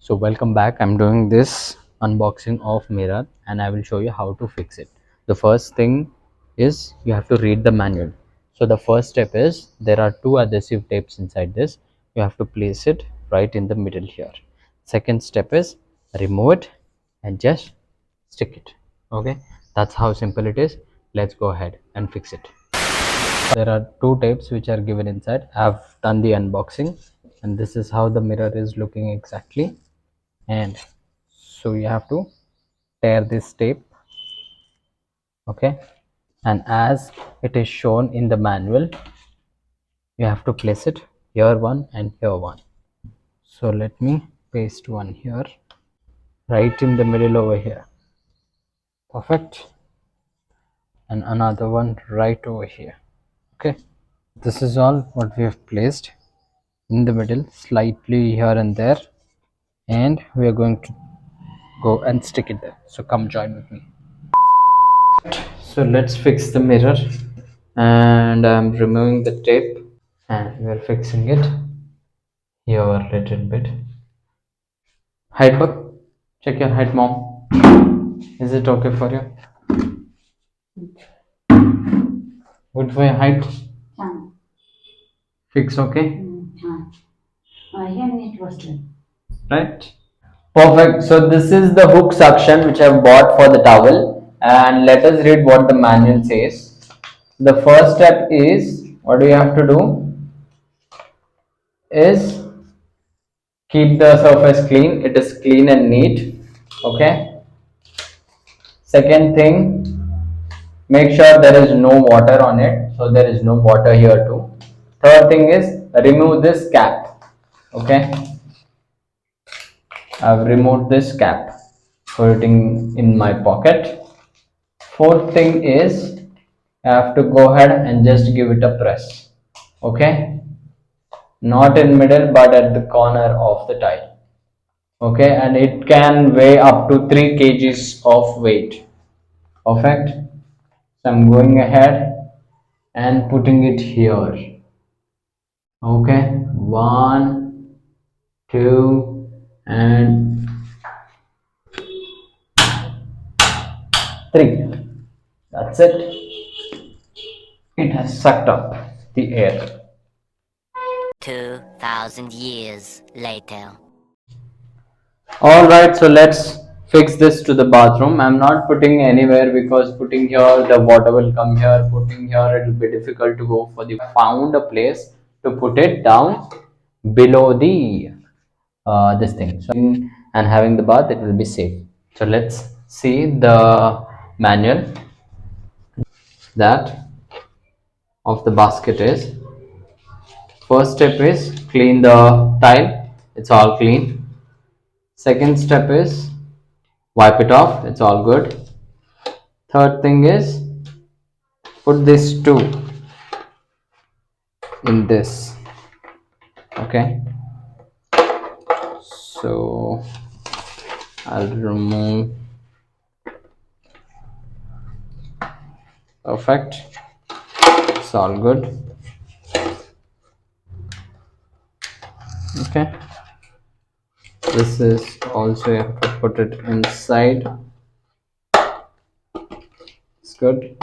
So welcome back. I'm doing this unboxing of mirror and I will show you how to fix it. The first thing is you have to read the manual. So the first step is there are two adhesive tapes inside this. You have to place it right in the middle here. Second step is remove it and just stick it. Okay, that's how simple it is. Let's go ahead and fix it. There are two tapes which are given inside. I've done the unboxing and this is how the mirror is looking exactly. And so you have to tear this tape, okay, and as it is shown in the manual you have to place it here one and here one. So let me paste one here right in the middle over here. Perfect. And another one right over here. Okay, this is all what we have placed in the middle, slightly here and there, and we are going to go and stick it there. So come join with me. So let's fix the mirror, and I'm removing the tape and we're fixing it here a little bit. Height book, check your height, mom. Is it okay for you? Good for your height? Fix, okay? Right? Perfect. So this is the hook suction which I've bought for the towel, and let us read what the manual says. The first step is, what do you have to do is keep the surface clean. It is clean and neat. Okay. Second thing, make sure there is no water on it, so there is no water here too. Third thing is remove this cap. Okay, I've removed this cap, putting in my pocket. Fourth thing is I have to go ahead and just give it a press. Okay, not in middle but at the corner of the tile. Okay, and it can weigh up to 3 kgs of weight. Perfect. So I'm going ahead and putting it here. Okay, 1, 2, and 3. That's it. It has sucked up the air. 2,000 years later. Alright, so let's fix this to the bathroom. I'm not putting anywhere because putting here the water will come here, putting here it will be difficult to go for the found a place to put it down below the this thing. So and having the bath, it will be safe. So let's see the manual. That of the basket is, first step is clean the tile. It's all clean. Second step is wipe it off. It's all good. Third thing is put this two in this. Okay, so I'll remove. Perfect. It's all good. Okay, this is also, you have to put it inside. It's good.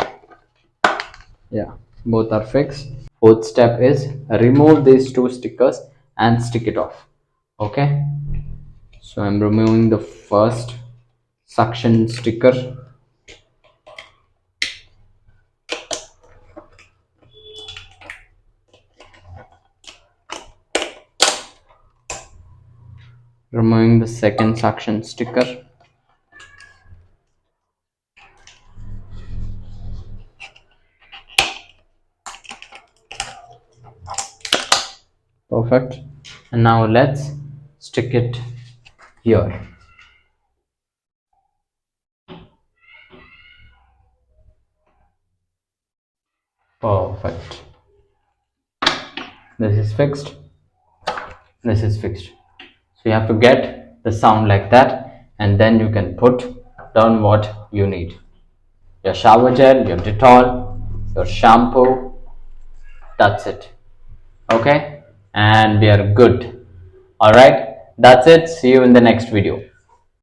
Yeah, both are fixed. Fourth step is remove these two stickers and stick it off. Okay, so I'm removing the first suction sticker. Removing the second suction sticker. Perfect. And now let's stick it here. Perfect. This is fixed. This is fixed. So you have to get the sound like that, and then you can put down what you need. Your shower gel, your Dettol, your shampoo. That's it. Okay, and we are good. All right, That's it. See you in the next video.